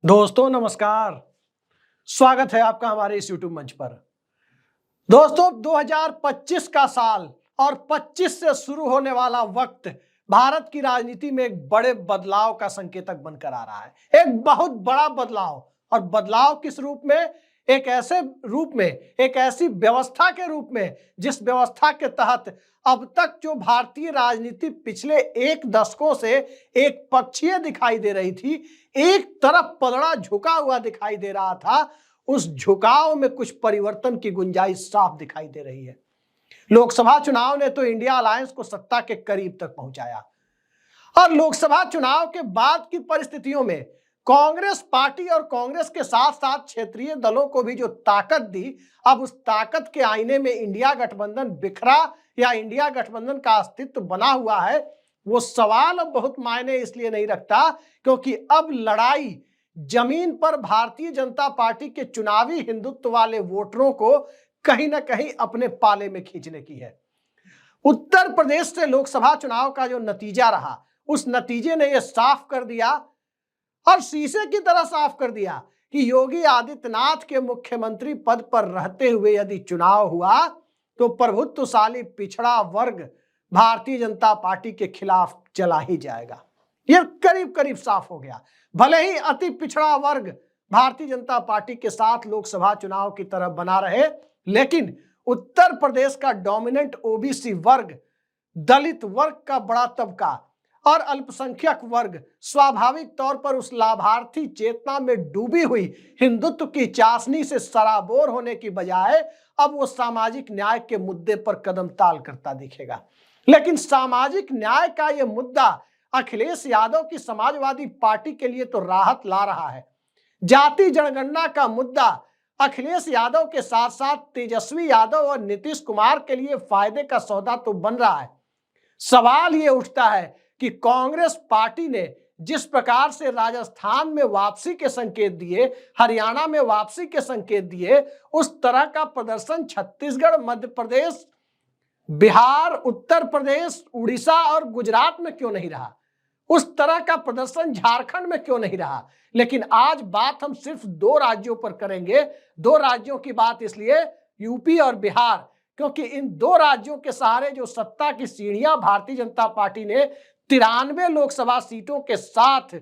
दोस्तों नमस्कार। स्वागत है आपका हमारे इस YouTube मंच पर। दोस्तों 2025 का साल और 25 से शुरू होने वाला वक्त भारत की राजनीति में एक बड़े बदलाव का संकेतक बनकर आ रहा है। एक बहुत बड़ा बदलाव, और बदलाव किस रूप में? एक ऐसे रूप में, एक ऐसी व्यवस्था के रूप में जिस व्यवस्था के तहत अब तक जो भारतीय राजनीति पिछले एक दशकों से एक पक्षीय दिखाई दे रही थी, एक तरफ पलड़ा झुका हुआ दिखाई दे रहा था, उस झुकाव में कुछ परिवर्तन की गुंजाइश साफ दिखाई दे रही है। लोकसभा चुनाव ने तो इंडिया अलायंस को सत्ता के करीब तक पहुंचाया, और लोकसभा चुनाव के बाद की परिस्थितियों में कांग्रेस पार्टी और कांग्रेस के साथ साथ क्षेत्रीय दलों को भी जो ताकत दी, अब उस ताकत के आईने में इंडिया गठबंधन बिखरा या इंडिया गठबंधन का अस्तित्व बना हुआ है, वो सवाल अब बहुत मायने इसलिए नहीं रखता क्योंकि अब लड़ाई जमीन पर भारतीय जनता पार्टी के चुनावी हिंदुत्व वाले वोटरों को कहीं ना कहीं अपने पाले में खींचने की है। उत्तर प्रदेश से लोकसभा चुनाव का जो नतीजा रहा, उस नतीजे ने यह साफ कर दिया और शीशे की तरह साफ कर दिया कि योगी आदित्यनाथ के मुख्यमंत्री पद पर रहते हुए यदि चुनाव हुआ तो प्रभुत्वशाली पिछड़ा वर्ग भारतीय जनता पार्टी के खिलाफ चला ही जाएगा। यह करीब करीब साफ हो गया। भले ही अति पिछड़ा वर्ग भारतीय जनता पार्टी के साथ लोकसभा चुनाव की तरफ बना रहे, लेकिन उत्तर प्रदेश का डोमिनेंट ओबीसी वर्ग, दलित वर्ग का बड़ा तबका और अल्पसंख्यक वर्ग स्वाभाविक तौर पर उस लाभार्थी चेतना में डूबी हुई हिंदुत्व की चाशनी से सराबोर होने की बजाय अब वो सामाजिक न्याय के मुद्दे पर कदम ताल करता दिखेगा। लेकिन सामाजिक न्याय का ये मुद्दा अखिलेश यादव की समाजवादी पार्टी के लिए तो राहत ला रहा है। जाति जनगणना का मुद्दा अखिलेश यादव के साथ साथ तेजस्वी यादव और नीतीश कुमार के लिए फायदे का सौदा तो बन रहा है। सवाल ये उठता है कि कांग्रेस पार्टी ने जिस प्रकार से राजस्थान में वापसी के संकेत दिए, हरियाणा में वापसी के संकेत दिए, उस तरह का प्रदर्शन छत्तीसगढ़, मध्य प्रदेश, बिहार, उत्तर प्रदेश, उड़ीसा और गुजरात में क्यों नहीं रहा? उस तरह का प्रदर्शन झारखंड में क्यों नहीं रहा? लेकिन आज बात हम सिर्फ दो राज्यों पर करेंगे। दो राज्यों की बात इसलिए, यूपी और बिहार, क्योंकि इन दो राज्यों के सहारे जो सत्ता की सीढ़ियां भारतीय जनता पार्टी ने 93 लोकसभा सीटों के साथ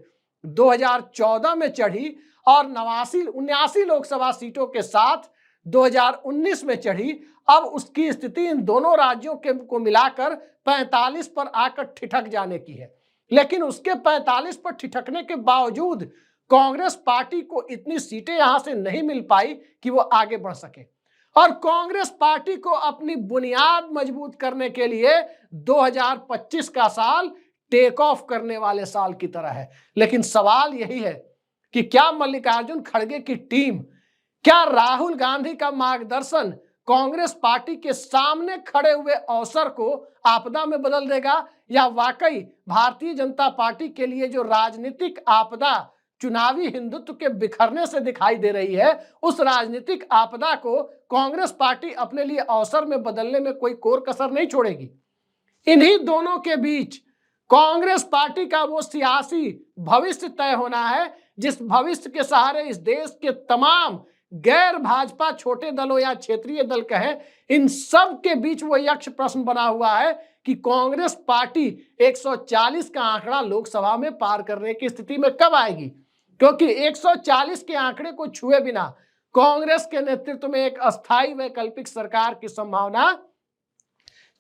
2014 में चढ़ी और 79 लोकसभा सीटों के साथ 2019 में चढ़ी, अब उसकी स्थिति इन दोनों राज्यों के को मिलाकर 45 पर आकर ठिठक जाने की है। लेकिन उसके 45 पर ठिठकने के बावजूद कांग्रेस पार्टी को इतनी सीटें यहां से नहीं मिल पाई कि वो आगे बढ़ सके, और कांग्रेस पार्टी को अपनी बुनियाद मजबूत करने के लिए 2025 का साल टेक ऑफ करने वाले साल की तरह है। लेकिन सवाल यही है कि क्या मल्लिकार्जुन खड़गे की टीम, क्या राहुल गांधी का मार्गदर्शन कांग्रेस पार्टी के सामने खड़े हुए अवसर को आपदा में बदल देगा, या वाकई भारतीय जनता पार्टी के लिए जो राजनीतिक आपदा चुनावी हिंदुत्व के बिखरने से दिखाई दे रही है, उस राजनीतिक आपदा को कांग्रेस पार्टी अपने लिए अवसर में बदलने में कोई कोर कसर नहीं छोड़ेगी। इन्हीं दोनों के बीच कांग्रेस पार्टी का वो सियासी भविष्य तय होना है जिस भविष्य के सहारे इस देश के तमाम गैर भाजपा छोटे दलों या क्षेत्रीय दल कहें, इन सब के बीच वो यक्ष प्रश्न बना हुआ है कि कांग्रेस पार्टी 140 का आंकड़ा लोकसभा में पार करने की स्थिति में कब आएगी, क्योंकि 140 के आंकड़े को छुए बिना कांग्रेस के नेतृत्व में एक अस्थायी वैकल्पिक सरकार की संभावना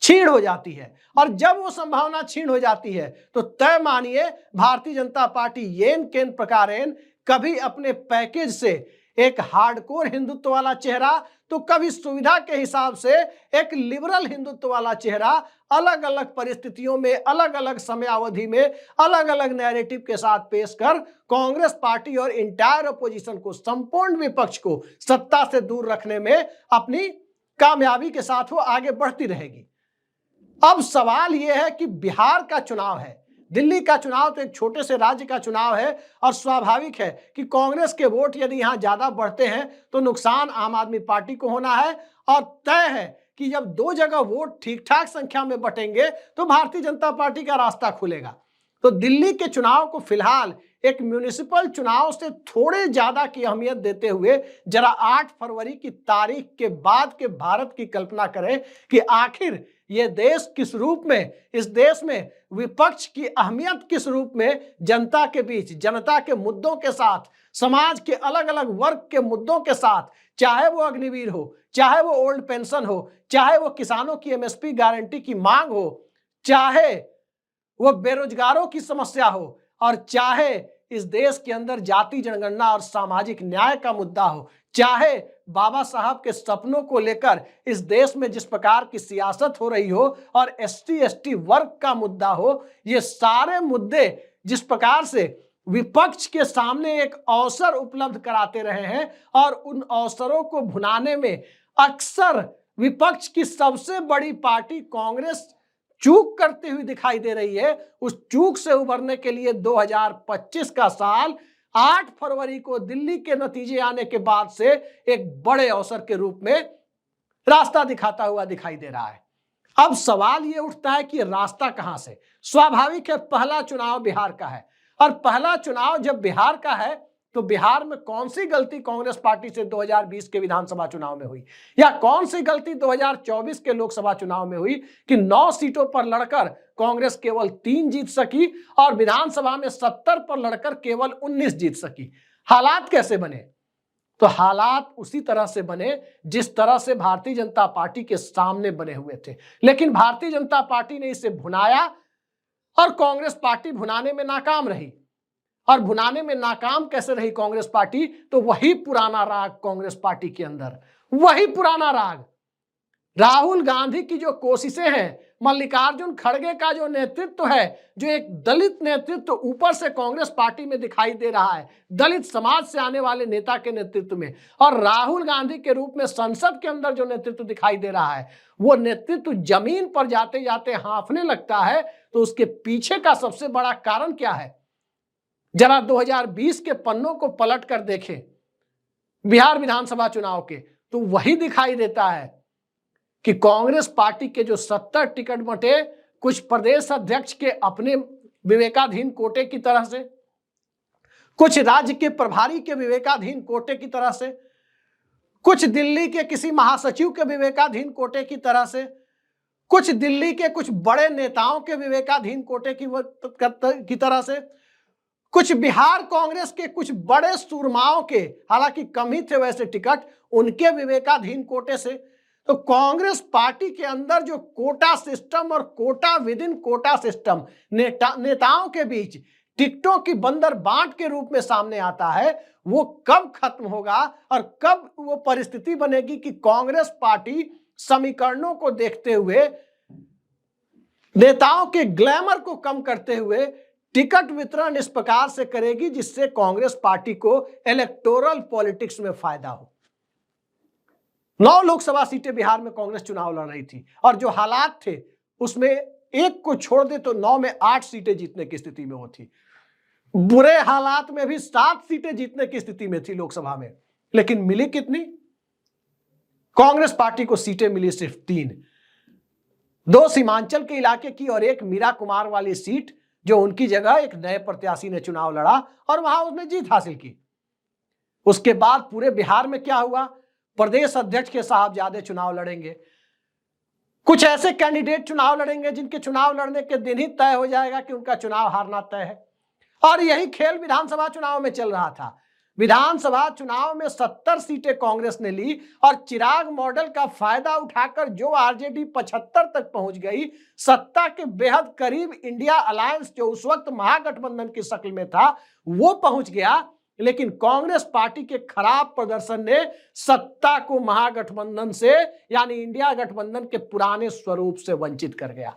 छीन हो जाती है। और जब वो संभावना छीन हो जाती है तो तय मानिए भारतीय जनता पार्टी येन केन प्रकारेण कभी अपने पैकेज से एक हार्डकोर हिंदुत्व वाला चेहरा, तो कभी सुविधा के हिसाब से एक लिबरल हिंदुत्व वाला चेहरा, अलग अलग परिस्थितियों में, अलग अलग समयावधि में, अलग अलग नैरेटिव के साथ पेश कर कांग्रेस पार्टी और इंटायर अपोजिशन को, संपूर्ण विपक्ष को सत्ता से दूर रखने में अपनी कामयाबी के साथ वो आगे बढ़ती रहेगी। अब सवाल यह है कि बिहार का चुनाव है, दिल्ली का चुनाव तो एक छोटे से राज्य का चुनाव है, और स्वाभाविक है कि कांग्रेस के वोट यदि यहां ज्यादा बढ़ते हैं तो नुकसान आम आदमी पार्टी को होना है, और तय है कि जब दो जगह वोट ठीक ठाक संख्या में बटेंगे तो भारतीय जनता पार्टी का रास्ता खुलेगा। तो दिल्ली के चुनाव को फिलहाल एक म्युनिसिपल चुनाव से थोड़े ज्यादा की अहमियत देते हुए जरा 8 फरवरी की तारीख के बाद के भारत की कल्पना करें कि आखिर ये देश किस रूप में, इस देश में विपक्ष की अहमियत किस रूप में जनता के बीच, जनता के मुद्दों के साथ, समाज के अलग अलग वर्ग के मुद्दों के साथ, चाहे वो अग्निवीर हो, चाहे वो ओल्ड पेंशन हो, चाहे वो किसानों की एमएसपी गारंटी की मांग हो, चाहे वो बेरोजगारों की समस्या हो, और चाहे इस देश के अंदर जाति जनगणना और सामाजिक न्याय का मुद्दा हो, चाहे बाबा साहब के सपनों को लेकर इस देश में जिस प्रकार की सियासत हो रही हो और एसटी एसटी वर्ग का मुद्दा हो, ये सारे मुद्दे जिस प्रकार से विपक्ष के सामने एक अवसर उपलब्ध कराते रहे हैं और उन अवसरों को भुनाने में अक्सर विपक्ष की सबसे बड़ी पार्टी कांग्रेस चूक करती हुई दिखाई दे रही है। उस चूक से उबरने के लिए 2025 का साल 8 फरवरी को दिल्ली के नतीजे आने के बाद से एक बड़े अवसर के रूप में रास्ता दिखाता हुआ दिखाई दे रहा है। अब सवाल यह उठता है कि रास्ता कहां से? स्वाभाविक है, पहला चुनाव बिहार का है, और पहला चुनाव जब बिहार का है तो बिहार में कौन सी गलती कांग्रेस पार्टी से 2020 के विधानसभा चुनाव में हुई, या कौन सी गलती 2024 के लोकसभा चुनाव में हुई कि 9 सीटों पर लड़कर कांग्रेस केवल 3 जीत सकी और विधानसभा में 70 पर लड़कर केवल 19 जीत सकी। हालात कैसे बने? तो हालात उसी तरह से बने जिस तरह से भारतीय जनता पार्टी के सामने बने हुए थे, लेकिन भारतीय जनता पार्टी ने इसे भुनाया और कांग्रेस पार्टी भुनाने में नाकाम रही। और भुनाने में नाकाम कैसे रही कांग्रेस पार्टी? तो वही पुराना राग कांग्रेस पार्टी के अंदर, वही पुराना राग, राहुल गांधी की जो कोशिशें हैं, मल्लिकार्जुन खड़गे का जो नेतृत्व है, जो एक दलित नेतृत्व ऊपर से कांग्रेस पार्टी में दिखाई दे रहा है, दलित समाज से आने वाले नेता के नेतृत्व में, और राहुल गांधी के रूप में संसद के अंदर जो नेतृत्व दिखाई दे रहा है, वो नेतृत्व जमीन पर जाते जाते हांफने लगता है। तो उसके पीछे का सबसे बड़ा कारण क्या है? जरा 2020 के पन्नों को पलट कर देखें बिहार विधानसभा चुनाव के, तो वही दिखाई देता है कि कांग्रेस पार्टी के जो 70 टिकट बंटे, कुछ प्रदेश अध्यक्ष के अपने विवेकाधीन कोटे की तरह से, कुछ राज्य के प्रभारी के विवेकाधीन कोटे की तरह से, कुछ दिल्ली के किसी महासचिव के विवेकाधीन कोटे की तरह से, कुछ दिल्ली के कुछ बड़े नेताओं के विवेकाधीन कोटे की तरह से, कुछ बिहार कांग्रेस के कुछ बड़े सुरमाओं के, हालांकि कम ही थे वैसे टिकट, उनके विवेकाधीन कोटे से। तो कांग्रेस पार्टी के अंदर जो कोटा सिस्टम और quota within quota system नेताओं के बीच टिकटों की बंदर बांट के रूप में सामने आता है, वो कब खत्म होगा और कब वो परिस्थिति बनेगी कि कांग्रेस पार्टी समीकरणों को देखते हुए, नेताओं के ग्लैमर को कम करते हुए टिकट वितरण इस प्रकार से करेगी जिससे कांग्रेस पार्टी को इलेक्टोरल पॉलिटिक्स में फायदा हो। 9 लोकसभा सीटें बिहार में कांग्रेस चुनाव लड़ रही थी, और जो हालात थे उसमें एक को छोड़ दे तो 9 में 8 सीटें जीतने की स्थिति में वो थी। बुरे हालात में भी 7 सीटें जीतने की स्थिति में थी लोकसभा में, लेकिन मिली कितनी? कांग्रेस पार्टी को सीटें मिली सिर्फ 3, 2 सीमांचल के इलाके की और एक मीरा कुमार वाली सीट जो उनकी जगह एक नए प्रत्याशी ने चुनाव लड़ा और वहां उसने जीत हासिल की। उसके बाद पूरे बिहार में क्या हुआ? प्रदेश अध्यक्ष के साहबजादे चुनाव लड़ेंगे, कुछ ऐसे कैंडिडेट चुनाव लड़ेंगे जिनके चुनाव लड़ने के दिन ही तय हो जाएगा कि उनका चुनाव हारना तय है। और यही खेल विधानसभा चुनाव में चल रहा था। विधानसभा चुनाव में 70 सीटें कांग्रेस ने ली और चिराग मॉडल का फायदा उठाकर जो आरजेडी 75 तक पहुंच गई, सत्ता के बेहद करीब इंडिया अलायंस जो उस वक्त महागठबंधन की शक्ल में था वो पहुंच गया, लेकिन कांग्रेस पार्टी के खराब प्रदर्शन ने सत्ता को महागठबंधन से यानी इंडिया गठबंधन के पुराने स्वरूप से वंचित कर गया।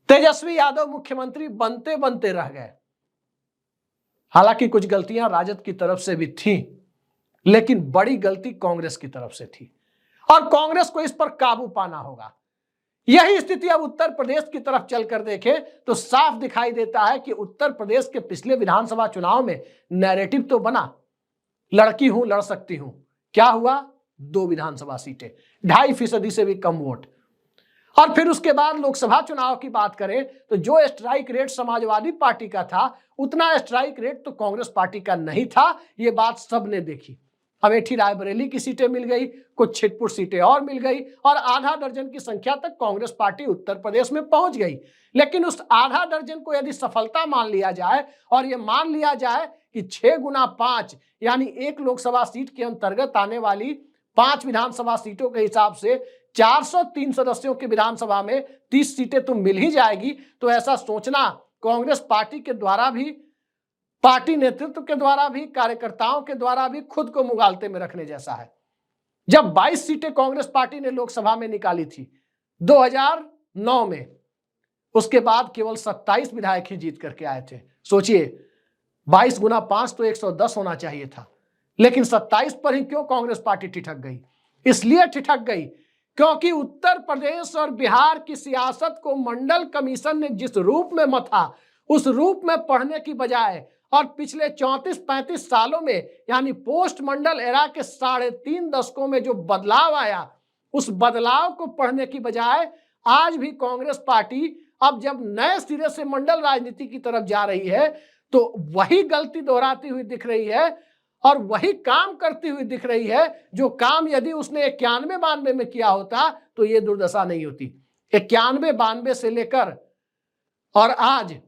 तेजस्वी यादव मुख्यमंत्री बनते बनते रह गए। हालांकि कुछ गलतियां राजद की तरफ से भी थी, लेकिन बड़ी गलती कांग्रेस की तरफ से थी और कांग्रेस को इस पर काबू पाना होगा। यही स्थिति अब उत्तर प्रदेश की तरफ चलकर देखें तो साफ दिखाई देता है कि उत्तर प्रदेश के पिछले विधानसभा चुनाव में नैरेटिव तो बना, लड़की हूं लड़ सकती हूं। क्या हुआ? 2 विधानसभा सीटें, 2.5% से भी कम वोट। और फिर उसके बाद लोकसभा चुनाव की बात करें तो जो स्ट्राइक रेट समाजवादी पार्टी का था उतना स्ट्राइक रेट तो कांग्रेस पार्टी का नहीं था। ये बात सबने देखी। अमेठी रायबरेली की सीटें मिल गई, कुछ छिटपुट सीटें और मिल गई और आधा दर्जन की संख्या तक कांग्रेस पार्टी उत्तर प्रदेश में पहुंच गई। लेकिन उस आधा दर्जन को यदि सफलता मान लिया जाए और ये मान लिया जाए कि 6 गुना 5 यानी 1 लोकसभा सीट के अंतर्गत आने वाली 5 विधानसभा सीटों के हिसाब से 403 सदस्यों की विधानसभा में 30 सीटें तो मिल ही जाएगी, तो ऐसा सोचना कांग्रेस पार्टी के द्वारा भी, पार्टी नेतृत्व के द्वारा भी, कार्यकर्ताओं के द्वारा भी खुद को मुगालते में रखने जैसा है। जब 22 सीटें कांग्रेस पार्टी ने लोकसभा में निकाली थी 2009 में, उसके बाद केवल 27 विधायक ही जीत करके आए थे। सोचिए 22 गुना 5 तो 110 होना चाहिए था, लेकिन 27 पर ही क्यों कांग्रेस पार्टी ठिठक गई? इसलिए ठिठक गई क्योंकि उत्तर प्रदेश और बिहार की सियासत को मंडल कमीशन ने जिस रूप में मथा, उस रूप में पढ़ने की बजाय और पिछले 34-35 सालों में यानी पोस्ट मंडल एरा के 3.5 दशकों में जो बदलाव आया, उस बदलाव को पढ़ने की बजाय आज भी कांग्रेस पार्टी अब जब नए सिरे से मंडल राजनीति की तरफ जा रही है तो वही गलती दोहराती हुई दिख रही है और वही काम करती हुई दिख रही है जो काम यदि उसने 91-92 में किया होता तो ये दुर्दशा नहीं होती। 91-92 से लेकर और आज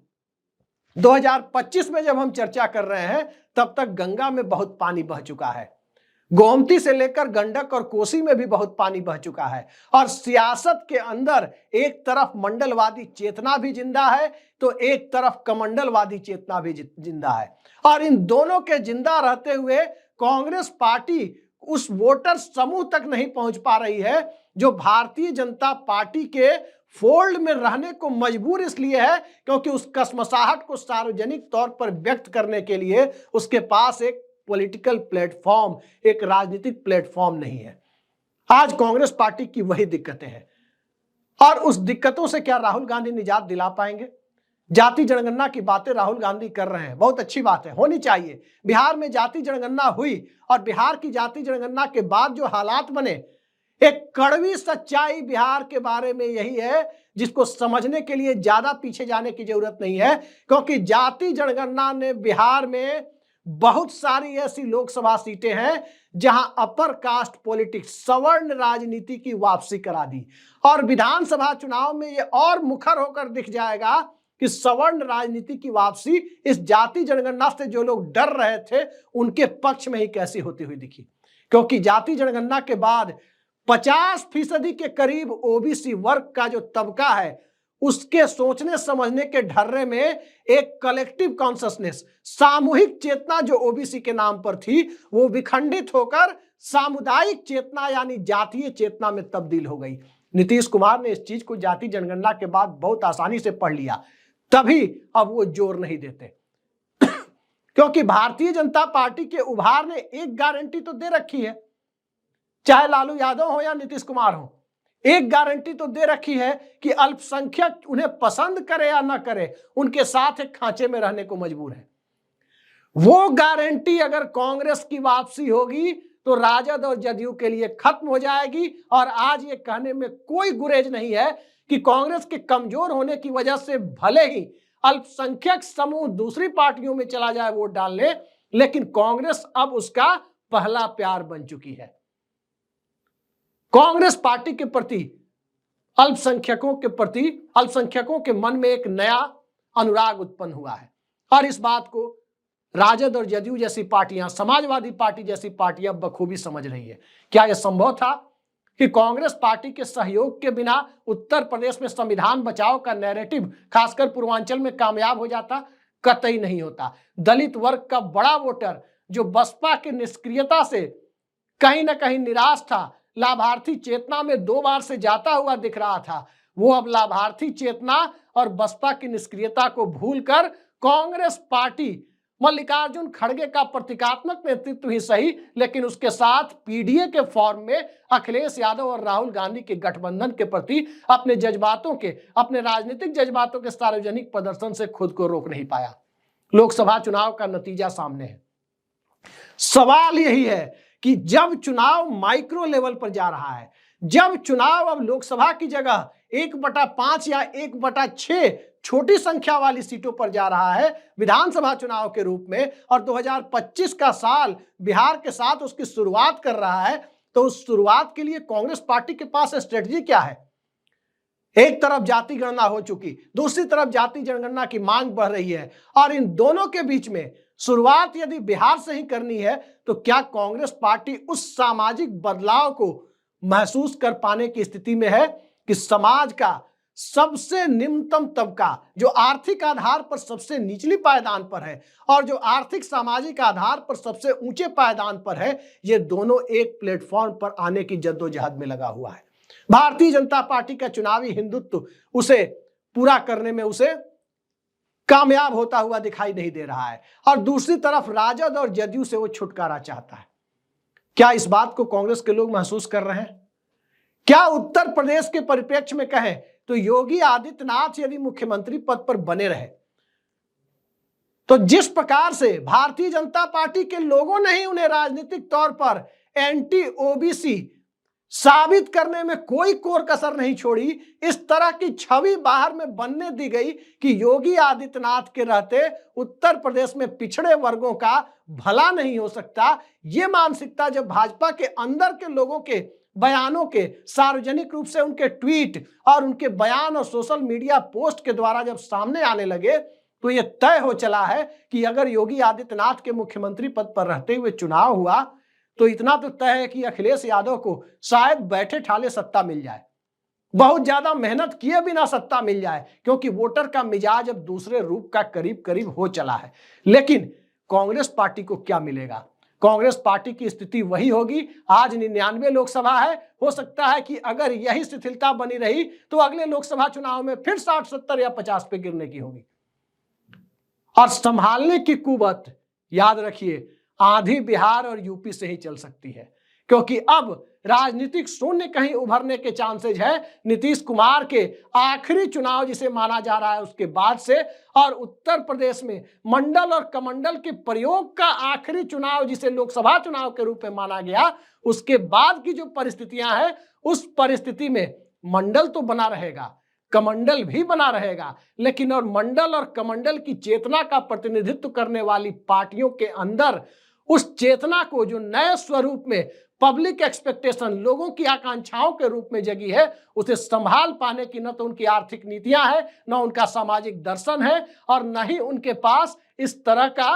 2025 में जब हम चर्चा कर रहे हैं तब तक गंगा में बहुत पानी बह चुका है, गोमती से लेकर गंडक और कोसी में भी बहुत पानी बह चुका है और सियासत के अंदर एक तरफ मंडलवादी चेतना भी जिंदा है तो एक तरफ कमंडलवादी चेतना भी जिंदा है और इन दोनों के जिंदा रहते हुए कांग्रेस पार्टी उस वोटर समूह तक नहीं पहुंच पा रही है जो भारतीय जनता पार्टी के फोल्ड में रहने को मजबूर इसलिए है क्योंकि उस कसमसाहट को सार्वजनिक तौर पर व्यक्त करने के लिए उसके पास एक पॉलिटिकल प्लेटफॉर्म, एक राजनीतिक प्लेटफॉर्म नहीं है। आज कांग्रेस पार्टी की वही दिक्कतें हैं और उस दिक्कतों से क्या राहुल गांधी निजात दिला पाएंगे? जाति जनगणना की बातें राहुल गांधी कर रहे हैं, बहुत अच्छी बात है, होनी चाहिए। बिहार में जाति जनगणना हुई और बिहार की जाति जनगणना के बाद जो हालात बने, एक कड़वी सच्चाई बिहार के बारे में यही है जिसको समझने के लिए ज्यादा पीछे जाने की जरूरत नहीं है क्योंकि जाति जनगणना ने बिहार में बहुत सारी ऐसी लोकसभा सीटें हैं जहां अपर कास्ट पॉलिटिक्स, सवर्ण राजनीति की वापसी करा दी और विधानसभा चुनाव में यह और मुखर होकर दिख जाएगा कि सवर्ण राजनीति की वापसी इस जाति जनगणना से जो लोग डर रहे थे उनके पक्ष में ही कैसी होती हुई दिखी। क्योंकि जाति जनगणना के बाद 50% के करीब ओबीसी वर्ग का जो तबका है उसके सोचने समझने के ढर्रे में एक कलेक्टिव कॉन्शसनेस, सामूहिक चेतना जो ओबीसी के नाम पर थी वो विखंडित होकर सामुदायिक चेतना यानी जातीय चेतना में तब्दील हो गई। नीतीश कुमार ने इस चीज को जाति जनगणना के बाद बहुत आसानी से पढ़ लिया, तभी अब वो जोर नहीं देते क्योंकि भारतीय जनता पार्टी के उभार ने एक गारंटी तो दे रखी है, चाहे लालू यादव हो या नीतीश कुमार हो, एक गारंटी तो दे रखी है कि अल्पसंख्यक उन्हें पसंद करे या ना करे उनके साथ एक खांचे में रहने को मजबूर है। वो गारंटी अगर कांग्रेस की वापसी होगी तो राजद और जदयू के लिए खत्म हो जाएगी और आज ये कहने में कोई गुरेज नहीं है कि कांग्रेस के कमजोर होने की वजह से भले ही अल्पसंख्यक समूह दूसरी पार्टियों में चला जाए वोट डालने, लेकिन कांग्रेस अब उसका पहला प्यार बन चुकी है। कांग्रेस पार्टी के प्रति अल्पसंख्यकों के मन में एक नया अनुराग उत्पन्न हुआ है और इस बात को राजद और जदयू जैसी पार्टियां, समाजवादी पार्टी जैसी पार्टियां बखूबी समझ रही है। क्या यह संभव था कि कांग्रेस पार्टी के सहयोग के बिना उत्तर प्रदेश में संविधान बचाओ का नैरेटिव खासकर पूर्वांचल में कामयाब हो जाता? कतई नहीं होता। दलित वर्ग का बड़ा वोटर जो बसपा की निष्क्रियता से कहीं ना कहीं निराश था, लाभार्थी चेतना में 2 बार से जाता हुआ दिख रहा था, वो अब लाभार्थी चेतना और बसपा की निष्क्रियता को भूलकर कांग्रेस पार्टी मल्लिकार्जुन खड़गे का प्रतीकात्मक नेतृत्व ही सही लेकिन उसके साथ पीडीए के फॉर्म में अखिलेश यादव और राहुल गांधी के गठबंधन के प्रति अपने राजनीतिक जज्बातों के सार्वजनिक प्रदर्शन से खुद को रोक नहीं पाया। लोकसभा चुनाव का नतीजा सामने है। सवाल यही है कि जब चुनाव माइक्रो लेवल पर जा रहा है, जब चुनाव अब लोकसभा की जगह 1/5 या 1/6 छोटी संख्या वाली सीटों पर जा रहा है विधानसभा चुनाव के रूप में, और 2025 का साल बिहार के साथ उसकी शुरुआत कर रहा है, तो उस शुरुआत के लिए कांग्रेस पार्टी के पास स्ट्रेटजी क्या है? एक तरफ जाति गणना हो चुकी, दूसरी तरफ जाति जनगणना की मांग बढ़ रही है, और इन दोनों के बीच में शुरुआत यदि बिहार से ही करनी है तो क्या कांग्रेस पार्टी उस सामाजिक बदलाव को महसूस कर पाने की स्थिति में है कि समाज का सबसे निम्नतम तबका जो आर्थिक आधार पर सबसे निचली पायदान पर है और जो आर्थिक सामाजिक आधार पर सबसे ऊंचे पायदान पर है, ये दोनों एक प्लेटफॉर्म पर आने की जद्दोजहद में लगा हुआ है। भारतीय जनता पार्टी का चुनावी हिंदुत्व उसे पूरा करने में उसे कामयाब होता हुआ दिखाई नहीं दे रहा है, और दूसरी तरफ राजद और जदयू से वो छुटकारा चाहता है। क्या इस बात को कांग्रेस के लोग महसूस कर रहे हैं? क्या उत्तर प्रदेश के परिप्रेक्ष्य में कहें तो योगी आदित्यनाथ यदि मुख्यमंत्री पद पर बने रहे तो जिस प्रकार से भारतीय जनता पार्टी के लोगों ने ही उन्हें राजनीतिक तौर पर एंटी ओबीसी साबित करने में कोई कोर कसर नहीं छोड़ी, इस तरह की छवि बाहर में बनने दी गई कि योगी आदित्यनाथ के रहते उत्तर प्रदेश में पिछड़े वर्गों का भला नहीं हो सकता। ये मानसिकता जब भाजपा के अंदर के लोगों के बयानों के सार्वजनिक रूप से उनके ट्वीट और उनके बयान और सोशल मीडिया पोस्ट के द्वारा जब सामने आने लगे, तो यह तय हो चला है कि अगर योगी आदित्यनाथ के मुख्यमंत्री पद पर रहते हुए चुनाव हुआ तो इतना तो तय है कि अखिलेश यादव को शायद बैठे ठाले सत्ता मिल जाए, बहुत ज्यादा मेहनत किए बिना सत्ता मिल जाए, क्योंकि वोटर का मिजाज अब दूसरे रूप का करीब करीब हो चला है। लेकिन कांग्रेस पार्टी को क्या मिलेगा? कांग्रेस पार्टी की स्थिति वही होगी। आज 99 लोकसभा है, हो सकता है कि अगर यही शिथिलता बनी रही तो अगले लोकसभा चुनाव में फिर 60, 70 या 50 पे गिरने की होगी। और संभालने की कुवत याद रखिए आधी बिहार और यूपी से ही चल सकती है, क्योंकि अब राजनीतिक शून्य कहीं उभरने के चांसेज है नीतीश कुमार के आखिरी चुनाव जिसे माना जा रहा है उसके बाद से, और उत्तर प्रदेश में मंडल और कमंडल के प्रयोग का आखिरी चुनाव जिसे लोकसभा चुनाव के रूप में माना गया, उसके बाद की जो परिस्थितियां हैं उस परिस्थिति में मंडल तो बना रहेगा, कमंडल भी बना रहेगा, लेकिन और मंडल और कमंडल की चेतना का प्रतिनिधित्व करने वाली पार्टियों के अंदर उस चेतना को जो नए स्वरूप में पब्लिक एक्सपेक्टेशन लोगों की आकांक्षाओं के रूप में जगी है, उसे संभाल पाने की न तो उनकी आर्थिक नीतियां हैं, न उनका सामाजिक दर्शन है, और न ही उनके पास इस तरह का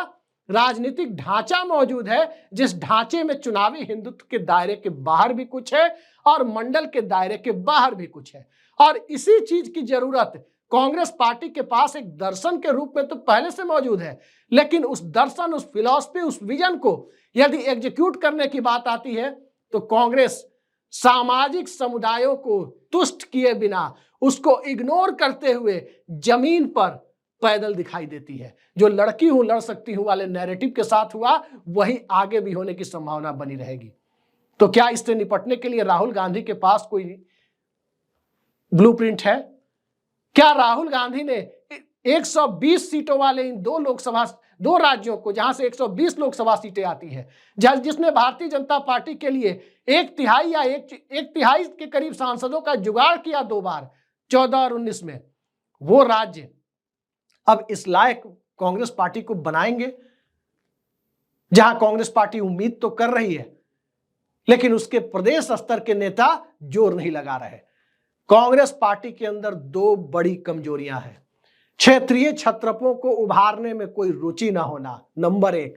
राजनीतिक ढांचा मौजूद है जिस ढांचे में चुनावी हिंदुत्व के दायरे के बाहर भी कुछ है और मंडल के दायरे के बाहर भी कुछ है। और इसी चीज की जरूरत कांग्रेस पार्टी के पास एक दर्शन के रूप में तो पहले से मौजूद है, लेकिन उस दर्शन, उस फिलॉसफी, उस विजन को यदि एग्जीक्यूट करने की बात आती है तो कांग्रेस सामाजिक समुदायों को तुष्ट किए बिना, उसको इग्नोर करते हुए जमीन पर पैदल दिखाई देती है। जो लड़की हूं लड़ सकती हूं वाले नैरेटिव के साथ हुआ वही आगे भी होने की संभावना बनी रहेगी। तो क्या इससे निपटने के लिए राहुल गांधी के पास कोई ब्लूप्रिंट है? क्या राहुल गांधी ने 120 सीटों वाले इन दो राज्यों को, जहां से 120 लोकसभा सीटें आती हैं, जिसने भारतीय जनता पार्टी के लिए 1/3 या 1/3 के करीब सांसदों का जुगाड़ किया 2 बार 14 और 19 में, वो राज्य अब इस लायक कांग्रेस पार्टी को बनाएंगे? जहां कांग्रेस पार्टी उम्मीद तो कर रही है लेकिन उसके प्रदेश स्तर के नेता जोर नहीं लगा रहे। कांग्रेस पार्टी के अंदर 2 बड़ी कमजोरियां हैं। क्षेत्रीय छत्रपों को उभारने में कोई रुचि ना होना, नंबर 1,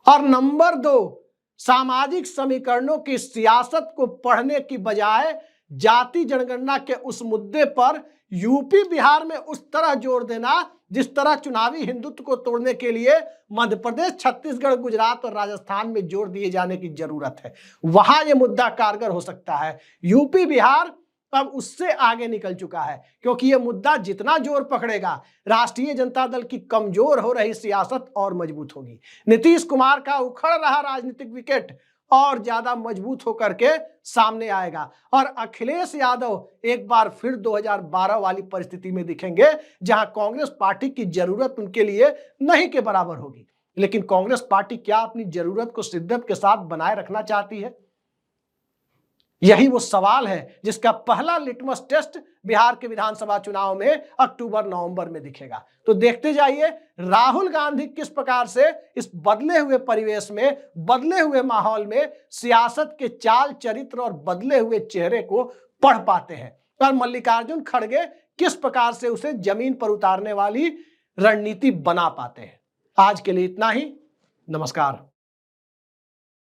और नंबर 2, सामाजिक समीकरणों की सियासत को पढ़ने की बजाय जाति जनगणना के उस मुद्दे पर यूपी बिहार में उस तरह जोर देना जिस तरह चुनावी हिंदुत्व को तोड़ने के लिए मध्य प्रदेश, छत्तीसगढ़, गुजरात और राजस्थान में जोर दिए जाने की जरूरत है। वहां यह मुद्दा कारगर हो सकता है। यूपी बिहार अब उससे आगे निकल चुका है, क्योंकि यह मुद्दा जितना जोर पकड़ेगा, राष्ट्रीय जनता दल की कमजोर हो रही सियासत और मजबूत होगी। नीतीश कुमार का उखड़ रहा राजनीतिक विकेट और ज्यादा मजबूत होकर के सामने आएगा, और अखिलेश यादव एक बार फिर 2012 वाली परिस्थिति में दिखेंगे जहां कांग्रेस पार्टी की जरूरत उनके लिए नहीं के बराबर होगी। लेकिन कांग्रेस पार्टी क्या अपनी जरूरत को शिद्दत के साथ बनाए रखना चाहती है? यही वो सवाल है जिसका पहला लिटमस टेस्ट बिहार के विधानसभा चुनाव में अक्टूबर नवंबर में दिखेगा। तो देखते जाइए राहुल गांधी किस प्रकार से इस बदले हुए परिवेश में, बदले हुए माहौल में सियासत के चाल चरित्र और बदले हुए चेहरे को पढ़ पाते हैं, और मल्लिकार्जुन खड़गे किस प्रकार से उसे जमीन पर उतारने वाली रणनीति बना पाते हैं। आज के लिए इतना ही। नमस्कार।